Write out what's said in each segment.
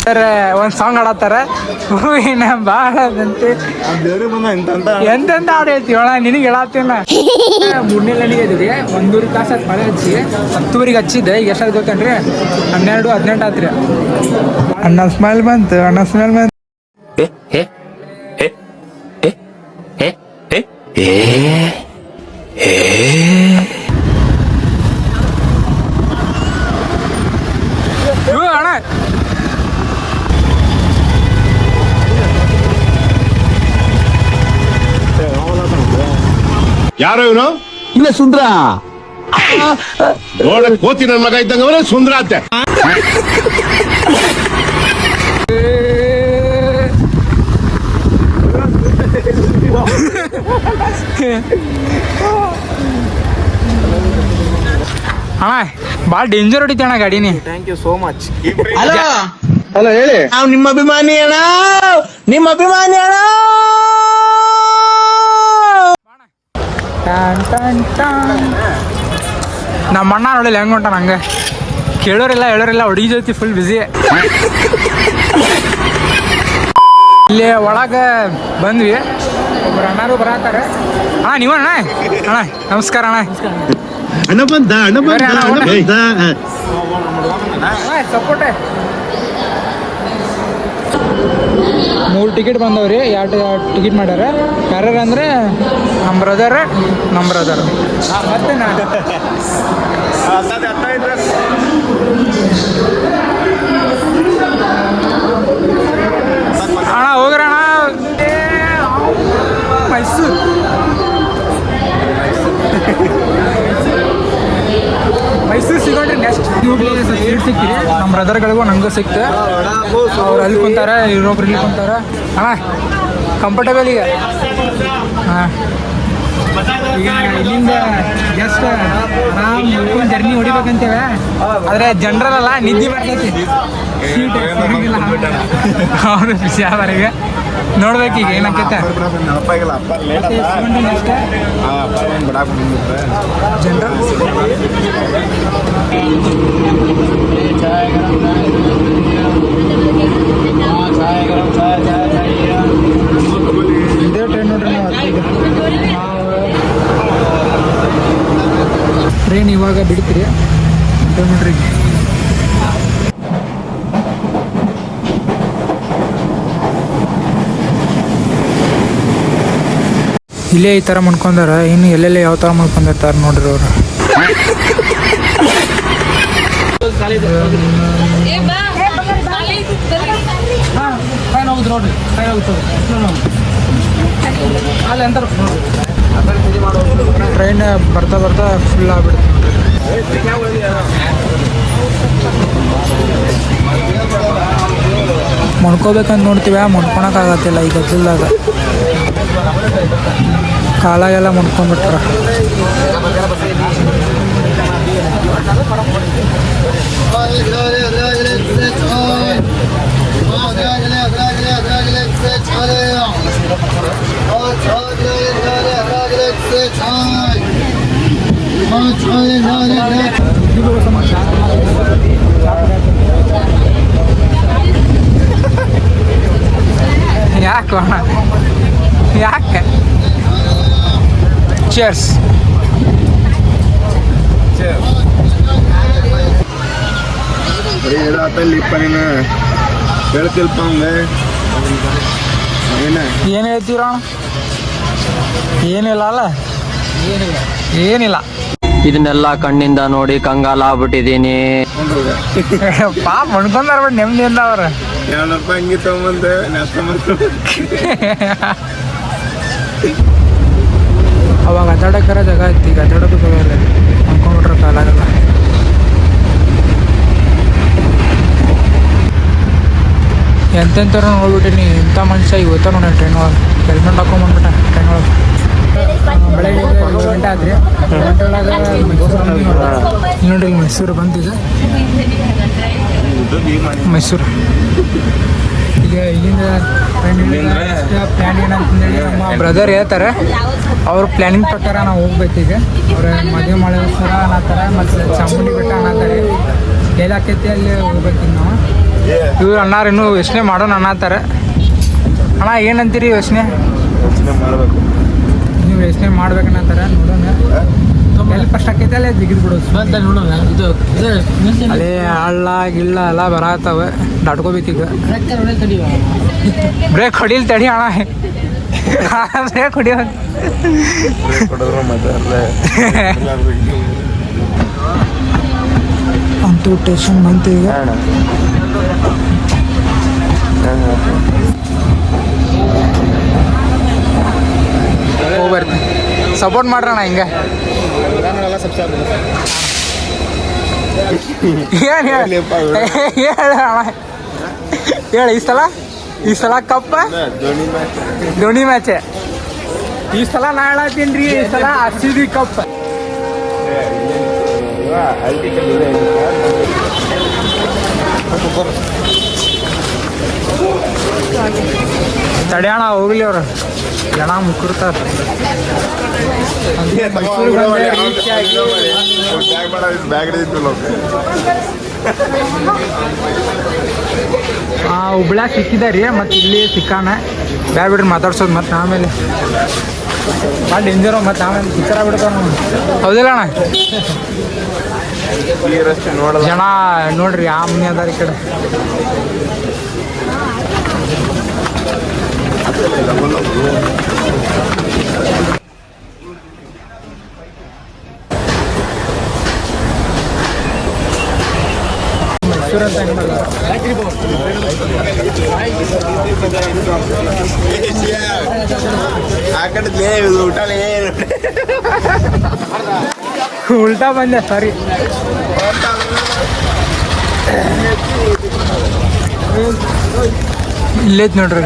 Sir ಒಂದು song ಆಡತ್ತಾರ ಹೂವಿನ ಬಾಳದಂತೆ ಎಂತೆಂತ ಹಾಡು ಹೇಳ್ತೀವಿ ಅಣ್ಣ ನಿನಗೆ ಹೇಳತ್ತೀನ. 3ನೇ ಲೈನಿಗೆ ಇದ್ದೀವಿ 1 ತಾಸು ಮಳೆ ಹಚ್ಚಿ 10 ಹಚ್ಚಿದ್ದೆ. ಈಗ ಎಷ್ಟಾಗಿ ಗೊತ್ತೇನ್ರಿ 12-18 ಆತ್ರಿ. ಅಣ್ಣ ಸ್ಮೈಲ್ ಬಂತು, ಅಣ್ಣ ಸ್ಮೈಲ್ ಬಂತು. ಅಣ್ಣ ಯಾರೋ ಇವನು? ಇಲ್ಲ ಸುಂದ್ರ ನೋಡ ಕೋತಿ ನನ್ನ ಮಗ ಇದ್ದಂಗ ಅವರೇ ಸುಂದ್ರ ಅತ್ತೆ. ಅಣ್ಣ ಭಾಳ ಡೇಂಜರ್ ಹೊಡಿತಿ ಅಣ್ಣ ಗಾಡಿನಿ. Thank you so much. Hello hello ಹೇಳಿ. ನಾವು ನಿಮ್ಮ ಅಭಿಮಾನಿ ಅಣ್ಣ, ನಿಮ್ಮ ಅಭಿಮಾನಿ ಅಣ್ಣ. ನಮ್ಮ ಅಣ್ಣ ನೋಡಿಲ್ಲ ಹೆಂಗ್ ಹೊಂಟ ನಂಗೆ ಹೇಳೋರಿಲ್ಲ ಹುಡುಗಿ ಜೊತೆ ಫುಲ್ ಬಿಸಿ. ಇಲ್ಲಿ ಒಳಗೆ ಬಂದ್ವಿ, ಒಬ್ರು ಅಣ್ಣರು ಬರತ್ತಾರೆ. ಅಣ್ಣ ನೀವಣ್ಣ? ಅಣ್ಣ ನಮಸ್ಕಾರ ಅಣ್ಣ. ಅಣ್ಣ ಬಂದ ಸಪೋರ್ಟೆ 3 ಟಿಕೆಟ್ ಬಂದವ್ರಿ. 2 ಟಿಕೆಟ್ ಮಾಡ್ಯಾರ. ಯಾರ್ಯಾರು ಅಂದರೆ ನಮ್ಮ ಬ್ರದರ್ ಮತ್ತೆ ನಾನು. ಅಣ್ಣ ಹೋಗ್ರಣ್ಣ ಮೈಸೂರು ಸಿಗೋಣ್ರಿ. ನೆಕ್ಸ್ಟ್ ಸೀಟ್ ಸಿಕ್ಕಿರಿ. ನಮ್ಮ ಬ್ರದರ್ಗಳಿಗೂ ನಂಗೂ ಸಿಕ್ತು. ಅವ್ರು ಅಲ್ಲಿ ಕುಂತಾರ, ಇನ್ನೊಬ್ರು ಇಲ್ಲಿ ಕುಂತಾರ. ಅಣ್ಣ ಕಂಫರ್ಟೇಬಲ್ ಈಗ. ಹಾಂ ಈಗ ಇಲ್ಲಿಂದ ಜಸ್ಟ್ ಆರಾಮ್ ಮುಳ್ಕೊಂಡು ಜರ್ನಿ ಹೊಡಿಬೇಕಂತೇವೆ. ಆದರೆ ಜನರಲ್ ಅಲ್ಲ, ನಿದ್ದೆ ಬರ್ತೈತಿ. ಸೀಟ್ ಅವರು ಖುಷಿ ಆದವರಿಗೆ ನೋಡ್ಬೇಕು ಈಗ ಏನಾಕೈತೆ. ಜನರಲ್ ಇದೇ ಟ್ರೈನ್ ನೋಡ್ರಿ. ಟ್ರೈನ್ ಇವಾಗ ಬಿಡ್ತೀರಿ ನೋಡ್ರಿ. ಇಲ್ಲೇ ಈ ಥರ ಮಾಡ್ಕೊಂಡಾರ. ಇನ್ನು ಎಲ್ಲೆಲ್ಲ ಯಾವ ಥರ ಮಾಡ್ಕೊಂಡಿರ್ತಾರೆ ನೋಡ್ರಿ ಅವರು. ಟ್ರೈನ್ ಬರ್ತಾ ಫುಲ್ ಆಗ್ಬಿಡುತ್ತೆ ನೋಡ್ರಿ. ಮಣ್ಕೋಬೇಕಂತ ನೋಡ್ತೀವಿ, ಮಣ್ಕೊಳಕ್ಕಾಗತ್ತಿಲ್ಲ ಈ ಗದ್ದಲ್ದಾಗ. ಕಾಲಾಗೆಲ್ಲ ಮಣ್ಕೊಂಡ್ಬಿಟ್ರ. ಯಾಕೆ ಚಿಯರ್ಸ್. ಏನು ಹೇಳ್ತೀರ? ಏನಿಲ್ಲ. ಇದನ್ನೆಲ್ಲ ಕಣ್ಣಿಂದ ನೋಡಿ ಕಂಗಾಲ ಆಗ್ಬಿಟ್ಟಿದೀನಿ. ಪಾಪ ಮಣ್ಕೊಂಡಾರ ಬಟ್ ನೆಮ್ಮದಿಯಿಂದ ಅವ್ರ. 200 ರೂಪಾಯಿ ಹಂಗೆ ತಗೊಂಬಂದೆ ಅವಾಗ ಅದಾಡಕ್ಕಾರ ಜಾಗ ಐತಿ, ಈಗ ಅದಾಡೋದು ಜಾಗ ಇಲ್ಲ. ಮಣ್ಕೊಂಡ್ಬಿಟ್ರೆ ಕಾಲಾಗಲ್ಲ. ಎಂತೆಂಥವ್ರು ನೋಡ್ಬಿಟ್ಟಿನಿ. ಇಂಥ ಮನುಷ್ಯ ಇವತ್ತ ನೋಡಿ ಟ್ರೈನ್ ಒಳಗೆ ಹೆಲ್ಮೆಟ್ ಹಾಕೊಂಡ್ಬಂದ್ಬಿಟ್ಟ ಟ್ರೈನ್ ಒಳಗೆ. ಬೆಳಗ್ಗೆ 7 ಗಂಟೆ ಆದ್ರಿ. 7 ಗಂಟೆ ಒಳಗೆ ನೋಡ್ರಿ ಮೈಸೂರು ಬಂದಿದೆ. ಮೈಸೂರು ಈಗ ಇಲ್ಲಿಂದ ಪ್ಲ್ಯಾನ್ ಏನಂತಂದೇಳಿ ನಮ್ಮ ಬ್ರದರ್ ಹೇಳ್ತಾರೆ. ಅವ್ರ ಪ್ಲ್ಯಾನಿಂಗ್ ಪ್ರಕಾರ ನಾವು ಹೋಗ್ಬೇಕು. ಈಗ ಅವ್ರ ಮದುವೆ ಮಳೇಶ್ವರ ಅನ್ನತ್ತಾರೆ, ಮತ್ತು ಚಾಮುಂಡಿ ಬೆಟ್ಟ ಅನ್ನತ್ತಾರೆ. ಎಲ್ಲಾಕೈತಿ ಅಲ್ಲಿ ಹೋಗ್ಬೇಕು ನಾವು. ಇವ್ರು ಅಣ್ಣಾರು ಇನ್ನೂ ಯೋಚನೆ ಮಾಡೋಣ ಅನ್ನತ್ತಾರೆ. ಅಣ್ಣ ಏನಂತೀರಿ ಯೋಚನೆ? ಮಾಡಬೇಕು. ನೀವು ಯೋಚನೆ ಮಾಡ್ಬೇಕನ್ನತ್ತಾರೆ. ನೋಡೋಣ ಎಲ್ಲಿ ಫಸ್ಟ್ ಆಕೈತೆ ಅಲ್ಲೇ ಜಿಗಿದ್ ಬಿಡೋದು. ನೋಡೋಣ. ಇದು ಅಲ್ಲೇ ಹಳ್ಳ ಗಿಳ್ಳ ಎಲ್ಲ ಬರತ್ತವೆ, ದಾಟ್ಕೋಬೇಕೀಗ. ಬ್ರೇಕ್ ಹೊಡಿಲ್ ತಡಿ ಅಣ್ಣ, ಬ್ರೇಕ್ ಹೊಡಿಯೋ ಅಂತೂ ಟೇಷನ್ ಬಂತು ಈಗ. ಹೋಗ್ಬರ್ತೀನಿ, ಸಪೋರ್ಟ್ ಮಾಡ್ರಣ್ಣ ಹಿಂಗೆ. ಏನು ಹೇಳ ಈ ಸಲ ಕಪ್ಪ ಧೋನಿ ಮ್ಯಾಚ್. ಈ ಸಲ ನಾ ಹೇಳತ್ತೀನಿ ರೀ, ಈ ಸಲ RCB ಕಪ್. ತಡೆಯೋಣ ಹೋಗ್ಲಿ ಅವ್ರು, ಜನ ಮುಕ್ಕಿರ್ತಾರೆ. ಹುಬ್ಳ್ಯಾಗ ಸಿಕ್ಕಿದಾರಿ, ಮತ್ತು ಇಲ್ಲಿ ಸಿಕ್ಕಾನ. ಬ್ಯಾಡ ಬಿಡ್ರಿ ಮಾತಾಡ್ಸೋದು, ಮತ್ತು ಆಮೇಲೆ ಭಾಳ ಡೇಂಜರು, ಮತ್ತು ಆಮೇಲೆ ಪಿಕ್ಚರ್ ಆಗ್ಬಿಡ್ತಾವ. ಹೌದಿಲ್ಲ ಅಣ್ಣ? ಜನ ನೋಡ್ರಿ ಆ ಮನೆ ಅದಾರ ಈ ಕಡೆ. ಮೈಸೂರು ಅಂತ ಉಲ್ಟಾ ಬಂದೆ, ಸಾರಿ. ಇಲ್ಲೈತ್ ನೋಡ್ರಿ,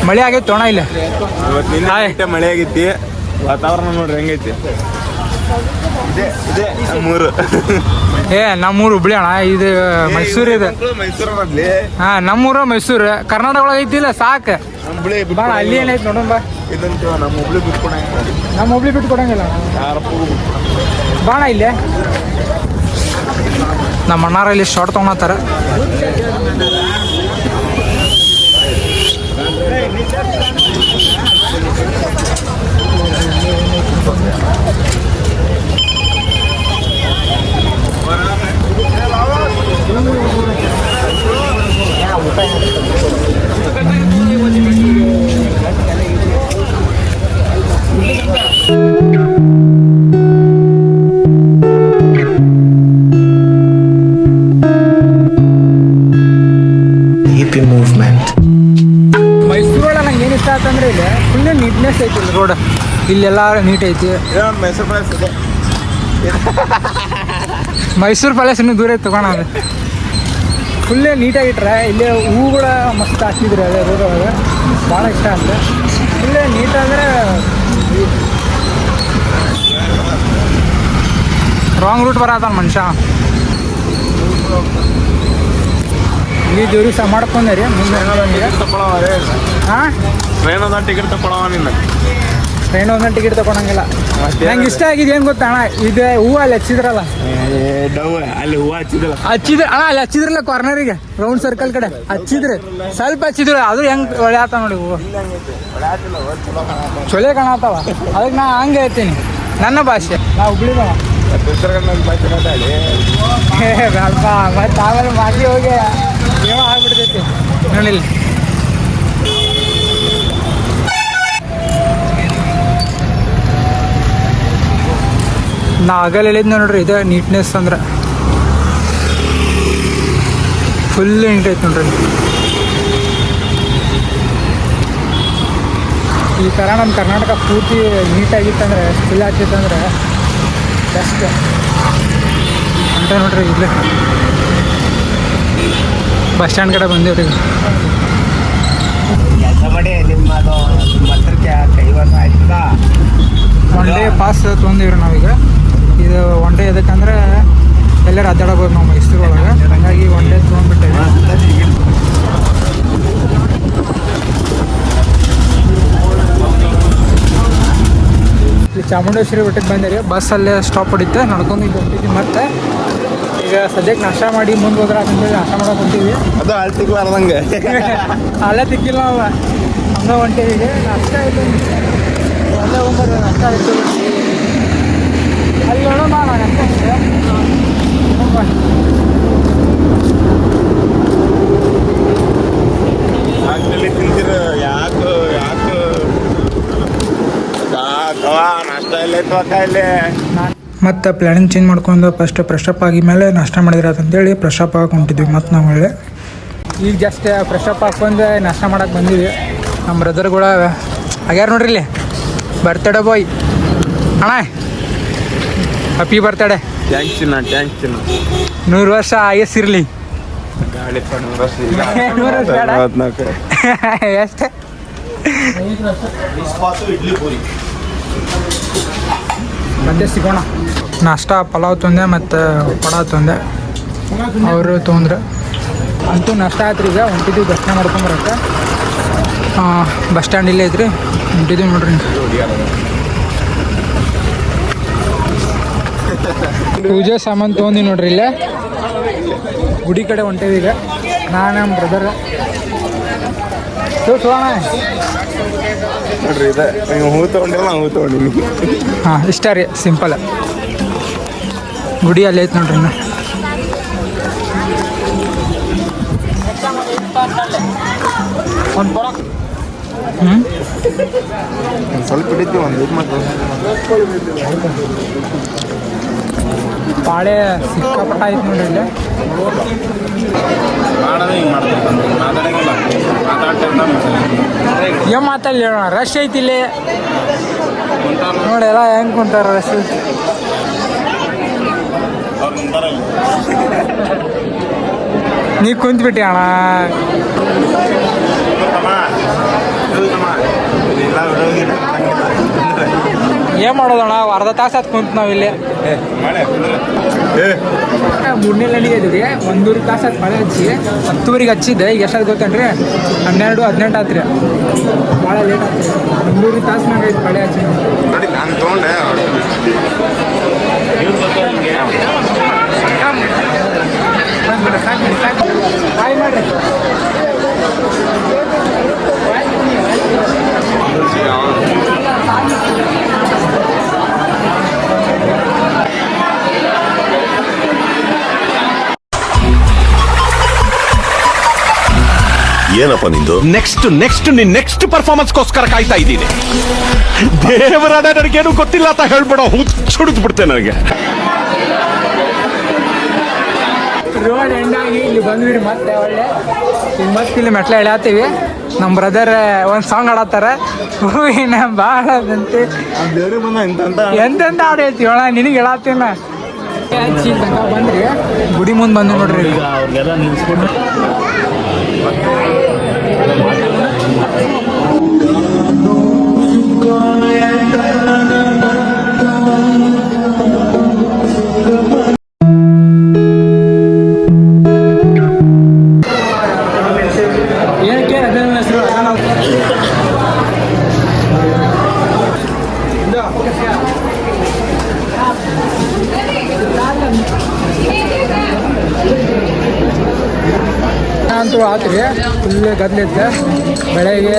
ಮಳೆ ಆಗೈತೆ ತೋಣ ಇಲ್ಲ. ಮಳೆ ಆಗೈತಿ, ವಾತಾವರಣ ನೋಡ್ರಿ ಹೆಂಗೈತಿ. ನಮ್ಮೂರು ಹುಬ್ಳಿ ಅಣ್ಣ, ಇದು ಮೈಸೂರು ಇದೆ. ಹಾಂ, ನಮ್ಮೂರು ಮೈಸೂರು, ಕರ್ನಾಟಕ ಒಳಗೆ ಐತಿಲ್ಲ ಸಾಕು. ಬಾ ಅಲ್ಲಿ ಏನೈತಿ ನೋಡೋಣ ಬಾ. ನಮ್ಮ ಹುಬ್ಳಿ ಬಿಟ್ಟು ಕೊಡಂಗಿಲ್ಲ ಬಾಣ. ಇಲ್ಲೇ ನಮ್ಮ ಅಣ್ಣಾರ ಇಲ್ಲಿ ಶಾರ್ಟ್ ತೊಗೊಳತ್ತಾರ. ಮೈಸೂರೊಳಗೆ ನಂಗೆ ಏನು ಇಷ್ಟ ಆಯ್ತಂದ್ರೆ ಇಲ್ಲಿ ಫುಲ್ ನೀಟ್ನೆಸ್ ಐತಿ. ಇಲ್ಲಿ ರೋಡ್ ಇಲ್ಲೆಲ್ಲ ನೀಟ್ ಐತಿ. ಮೈಸೂರು ಪ್ಯಾಲೇಸ್ ಇನ್ನೂ ದೂರ ಐತಿ ತಗೋಣ. ಅದು ಫುಲ್ಲೇ ನೀಟಾಗಿಟ್ರೆ ಇಲ್ಲಿ ಹೂಗಳ ಮಸ್ತ್ ಹಾಕಿದ್ರಿ ಅದೇ ರೋಡ್ ಒಳಗೆ, ಭಾಳ ಇಷ್ಟ ಆಗ್ತದೆ. ಫುಲ್ಲೇ ನೀಟ್ ಅಂದರೆ ರಾಂಗ್ ರೂಟ್ ಬರತ್ತಾನ ಮನುಷ್ಯ. ಇಲ್ಲಿ ದೇವ್ರಿಗೆ ಸಹ ಮಾಡ್ಕೊಂಡ್ರಿ ಮುಂದೆ. ಹಾಂ, ಟಿಕೆಟ್ ತಗೊಳವ ನಿನ್ನ ಟ್ರೈನ್ ಒಂದೊಂದು ಟಿಕೆಟ್ ತಗೊಳಂಗಿಲ್ಲ. ನಂಗೆ ಇಷ್ಟ ಆಗಿದೆ ಏನು ಗೊತ್ತಾ ಅಣ್ಣ, ಇದು ಹೂವು ಅಲ್ಲಿ ಹಚ್ಚಿದ್ರಲ್ಲ, ಅಲ್ಲಿ ಹೂವು ಹಚ್ಚಿದಲ್ಲ, ಅಣ್ಣ ಅಲ್ಲಿ ಹಚ್ಚಿದ್ರಲ್ಲ ಕಾರ್ನರಿಗೆ ರೌಂಡ್ ಸರ್ಕಲ್ ಕಡೆ ಹಚ್ಚಿದ್ರೆ ಸ್ವಲ್ಪ ಹಚ್ಚಿದ್ರು, ಅದು ಹೆಂಗೆ ಒಳ್ಳೆ ಆತ ನೋಡಿ ಹೂವು. ಚೊಲೆ ಕಾಣತ್ತಾವ, ಅದಕ್ಕೆ ನಾ ಹಂಗೆ ಹೇಳ್ತೀನಿ ನನ್ನ ಭಾಷೆ. ನಾ ಹುಬ್ಳಿದವ ಬೇಡಪ್ಪ, ಮತ್ತೆ ಆಮೇಲೆ ಮಾತಿ ಹೋಗಿ ಏನೋ ಆಗ್ಬಿಡ್ತೈತಿ ನೋಡಿಲ್ಲ. ನಾ ಆಗಲ್ಲ ಹೇಳಿದ್ನ ನೋಡ್ರಿ, ಇದು ನೀಟ್ನೆಸ್ ಅಂದ್ರೆ ಫುಲ್ ನೀಟ್ ಐತೆ ನೋಡ್ರಿ. ಈ ಥರ ನಮ್ಮ ಕರ್ನಾಟಕ ಪೂರ್ತಿ ನೀಟಾಗಿತ್ತಂದ್ರೆ, ಫುಲ್ ಆಗ್ತಿತ್ತಂದ್ರೆ ಬೆಸ್ಟ್ ಅಂತ ನೋಡ್ರಿ. ಇಲ್ಲೇ ಬಸ್ ಸ್ಟ್ಯಾಂಡ್ ಕಡೆ ಬಂದೇವ್ರಿ. ಒನ್ ಡೇ ಪಾಸ್ ತೊಗೊಂಡಿವ್ರಿ ನಾವೀಗ. ಇದು ಒನ್ ಡೇ ಎದಕ್ಕಂದ್ರೆ ಎಲ್ಲರೂ ಅಡ್ಡಾಡಬೋದು ನಾವು ಮೈಸೂರು ಒಳಗೆ. ಹಾಗಾಗಿ ಒನ್ ಡೇ ತೊಗೊಂಡ್ಬಿಟ್ಟೇವಿ. ಇಲ್ಲಿ ಚಾಮುಂಡೇಶ್ವರಿ ಬೆಟ್ಟಕ್ಕೆ ಬಂದಿರಿ. ಬಸ್ ಅಲ್ಲೇ ಸ್ಟಾಪ್ ಹೊಡಿತೆ, ನಡ್ಕೊಂಡು ಇಲ್ಲಿ ಹೊಂಟಿದ್ವಿ. ಮತ್ತು ಈಗ ಸದ್ಯಕ್ಕೆ ನಾಷ್ಟ ಮಾಡಿ ಮುಂದೆ ಹೋದ್ರೆ ಅಂತೇಳಿ ನಾಷ್ಟ ಮಾಡೋಕೆ ಹೊಂಟೀವಿ. ಅದು ಅಳ್ತಿಕ್ಲಾರ್ದಂಗೆ ಅಲ್ಲೇ ತಿಕ್ಕಿಲ್ಲ ನಾವು, ಹಂಗೆ ಹೊಂಟೀವಿ. ಈಗ ನಾಷ್ಟ ಆಯಿತು, ಅಲ್ಲೇ ಹೋಗ್ಬಾರ್ದು. ನಾಷ್ಟ ಆಯಿತು ಅಲ್ಲಿ ನೋಡೋಣ. ನಾನು ಆಗ್ಲಿ ತಿಂತೀರ ಯಾಕೆ ನಾಷ್ಟ ಇಲ್ಲ ಕಾಯಿಲೆ. ಮತ್ತು ಪ್ಲ್ಯಾನಿಂಗ್ ಚೇಂಜ್ ಮಾಡ್ಕೊಂಡು ಫಸ್ಟ್ ಫ್ರೆಶ್ ಅಪ್ ಆಗಿ ಮೇಲೆ ನಾಷ್ಟ ಮಾಡಿದ್ರೆ ಅಂತೇಳಿ ಫ್ರೆಶ್ ಅಪ್ ಆಗಿ ಹೊಂಟಿದ್ವಿ. ಮತ್ತು ನಾವು ಒಳ್ಳೆ ಈಗ ಜಸ್ಟ್ ಫ್ರೆಶ್ ಅಪ್ ಹಾಕ್ಕೊಂಡು ನಾಷ್ಟ ಮಾಡೋಕೆ ಬಂದೀವಿ. ನಮ್ಮ ಬ್ರದರ್ಗಳ ಆಗ್ಯಾರ ನೋಡ್ರಿ ಇಲ್ಲಿ. ಬರ್ತಡೇ ಬಾಯ್ ಅಣ್ಣ, ಹ್ಯಾಪಿ ಬರ್ತಡೇ. ಟ್ಯಾಂಕ್ಸ್ ಚಿನ್ನ, ಟ್ಯಾಂಕ್ಸ್ ಚಿನ್ನ. 100 ವರ್ಷ ಆಯಸ್ಸಿರಲಿ. ಗಾಳಿ 100 ವರ್ಷ 100 ವರ್ಷ ಬೇಡ. 54 ಎಷ್ಟೇ ಮತ್ತೆ ಸಿಗೋಣ. ನಾಷ್ಟ ಪಲಾವ್ ತೊಂದೆ ಮತ್ತು ವಡ ತೊಂದೆ, ಅವರು ತೊಂದ್ರೆ. ಅಂತೂ ನಾಷ್ಟ ಆಯ್ತು. ಈಗ ಹೊಂಟಿದ್ವಿ ದರ್ಶನ ಮಾಡ್ಕೊಂಬರಕ್ಕೆ. ಬಸ್ ಸ್ಟ್ಯಾಂಡ್ ಇಲ್ಲೇ ಐತ್ರಿ, ಹೊಂಟಿದ್ವಿ ನೋಡ್ರಿ. ಪೂಜೆ ಸಾಮಾನು ತೊಗೊಂಡಿ ನೋಡ್ರಿ. ಇಲ್ಲೇ ಗುಡಿ ಕಡೆ ಹೊಂಟೇವಿ ಈಗ. ನಾನು ನಮ್ಮ ಬ್ರದರ್ ಸೋಣ. ನೋಡ್ರಿ ಇದೆ, ನೀವು ಹೂ ತೊಗೊಂಡಿಲ್ಲ, ನಾವು ಹೂ ತೊಗೊಂಡಿನಿ. ಹಾಂ ಇಷ್ಟ ರೀ, ಸಿಂಪಲ್. ಗುಡಿ ಅಲ್ಲಿ ಐತೆ ನೋಡ್ರಿ. ಇನ್ನು ಸ್ವಲ್ಪ ಹಿಡಿತೀವಿ, ಒಂದು ಇದು ಮಾಡ್ತೀವಿ. ಪಾಳೆ ಸಿಕ್ಕಾಪಟ್ಟ ಐತೆ ನೋಡ್ರಿ ಇಲ್ಲಿ. ಏನು ಮಾತಾಡಲಿ ಹೇಳೋಣ, ರಶ್ ಐತಿ ಇಲ್ಲಿ ನೋಡಿ. ಎಲ್ಲ ಹೆಂಗೆ ಕುಂತಾರ ರಶ್. ನೀ ಕುಂತ್ಬಿಟ್ಟಿ ಅಣ್ಣ. ಏನು ಮಾಡೋದಣ್ಣ, ಅರ್ಧ ತಾಸು ಆತು ಕುಂತು ನಾವಿಲ್ಲಿ. 3ನೇ ಲೈನಿಗೆ ಇದ್ದೀವಿ. 1.5 ತಾಸು ಆತು ಮಳೆ ಹಚ್ಚಿ. 10:00ಗೆ ಹಚ್ಚಿದ್ದೆ. ಈಗ ಎಷ್ಟಾದ್ ಗೊತ್ತೇನ್ರಿ, 12-18 ಆತ್ರಿ. ಭಾಳ ಲೇಟ್ ಆಗ್ತದೆ. 1.5 ತಾಸು ಮ್ಯಾಗ ಐತೆ ಮಳೆ ಹಚ್ಚಿ. ನೋಡಿ ನಾನು ತೊಗೊಂಡೆ. ಹಾಯ್ ಮಾಡ್ರಿ. ಏನಪ್ಪ ನಿಂದು? ನೆಕ್ಸ್ಟ್ ಪರ್ಫಾರ್ಮೆನ್ಸ್ಗೋಸ್ಕರ ಕಾಯ್ತಾ ಇದ್ದೀನಿ. ದೇವರಾದ ನನಗೇನು ಗೊತ್ತಿಲ್ಲ ಅಂತ ಹೇಳ್ಬೇಡ, ಹುಚ್ಚುಡಿದು ಬಿಡ್ತೇನೆ ನನಗೆ. ರೋಡ್ ಎಂಡಾಗಿ ಇಲ್ಲಿ ಬಂದ್ಬಿಡಿ. ಮತ್ತೆ ಒಳ್ಳೆ ಈಗ ಮತ್ತೆ ಇಲ್ಲಿ ಮೆಟ್ಲ ಇಳಿಯತ್ತೀವಿ. ನಮ್ಮ ಬ್ರದರ್ ಒಂದು ಸಾಂಗ್ ಆಡತ್ತಾರ, ಹೂವಿನ ಭಾಳ ಅಂತೆ. ದೇವ್ರಿಗೆ ಬಂದ ಎಂತೆಂತ ಹಾಡು ಹೇಳ್ತೀವಿ ಅಣ್ಣ, ನಿನಗೆ ಹೇಳತ್ತೀನ. ಹಚ್ಚಿ ತನಕ ಬಂದ್ರಿ, ಗುಡಿ ಮುಂದೆ ಬಂದು ನೋಡ್ರಿ. ಈಗ ಅವ್ರಿಗೆಲ್ಲ ನಿಲ್ಸ್ಬಿಟ್ಟು ಏನಕ್ಕೆ ಅದನ್ನ ಹೆಸರು ಅಂತೂ ಆತ್ರಿ. ಫುಲ್ ಗದ್ಲಿದ್ದೆ. ಬೆಳಗ್ಗೆ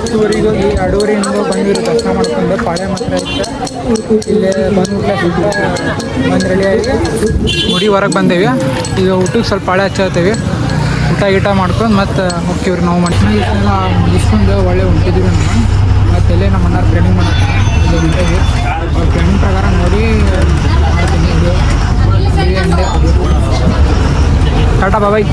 10:00 ಹೋಗಿ 2:30 ಬಂದಿರು ದರ್ಶನ ಮಾಡ್ಕೊಂಡು. ಪಾಳೆ ಮಾತ್ರ ಇತ್ತು. ಇಲ್ಲೇ ಬಂದು ಬಂದು ರೆಡಿಯಾಗಿ ಗುಡಿ ಹೊರಗೆ ಬಂದೇವಿ. ಈಗ ಊಟಕ್ಕೆ ಸ್ವಲ್ಪ ಪಾಳೆ ಹಚ್ಚತ್ತೀವಿ. ಊಟ ಮಾಡ್ಕೊಂಡು ಮತ್ತು ಹೋಗ್ತೀವ್ರಿ ನಾವು. ಎಲ್ಲ ಮುಗಿಸ್ಕೊಂಡು ಒಳ್ಳೆ ಹೊಂಟಿದ್ವಿ ನಾವು. ಮತ್ತು ಎಲ್ಲೇ ನಮ್ಮ ಅಣ್ಣಾರು ಟ್ರೈನಿಂಗ್ ಮಾಡಕ್ಕೆ ಇಲ್ಲಿ ಹೊಂಟೇವಿ. ಅವ್ರ ಟ್ರೈನಿಂಗ್ ಪ್ರಕಾರ ನೋಡಿ ಮಾಡ್ತೀನಿ. ಟಾಟಾ ಬಾಯ್.